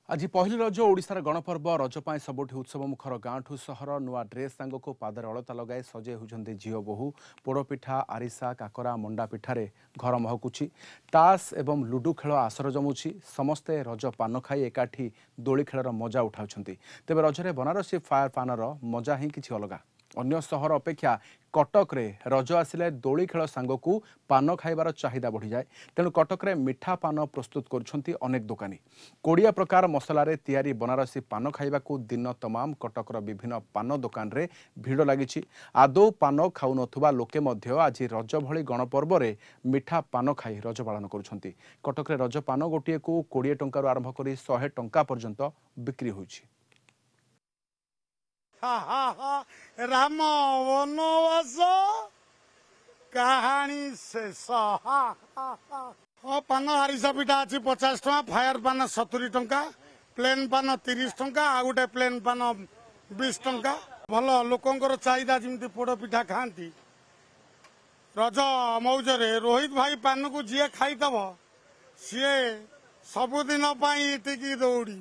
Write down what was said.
आज पहली रज ओडिशार गणपर्व रज पाई सबुठी उत्सव मुखर गाँठू सहर नुआ ड्रेस सांगक पादर अलता लगाई सजे होती झील बोहू पोड़पिठा आरिसा काकरा मंडा पिठारे घर महकुची तास एवं लुडु खेल आसर जमुची समस्ते रज पान खाई एकाठी दोली खेलर मजा उठाउछन्ति। तेबे रजरे बनारसी फायर पानर मजा ही किछि अलगा। अन्य सहर अपेक्षा कटक रे रज आसिले दोली खेल सांगकू पान खाइबार चाहिदा बढ़ी जाए। तेणु कटक रे मिठा पान प्रस्तुत करुछन्ति अनेक दोकानी। 20 प्रकार मसलारे तैयारी बनारसी पान खाइबाकू दिन तमाम कटकर विभिन्न पान दोकान रे भीड़ लागिछि। आदौ पान खाउ नथुबा लोके मध्य आज रज भली गणपर्व रे मिठा पान खाई रज पालन करुछन्ति। कटक रे रज पान गोटिए को 20 टंकार आरंभ करी 100 टंका पर्यंत बिक्री होइछि। राम वनवास कहानी शेष। पान आरिसा पिठा अच्छी 50 टका, फायर पान 70 टका, प्लेन पान 30 टका, आ गोटे प्लेन पान 20 टका। भल लोकंकर चाहिदा जमी पोड़ पिठा खाती रज मौजरे रोहित भाई पान को जी खाईदब सी सबुदिन टिकी दौड़ी।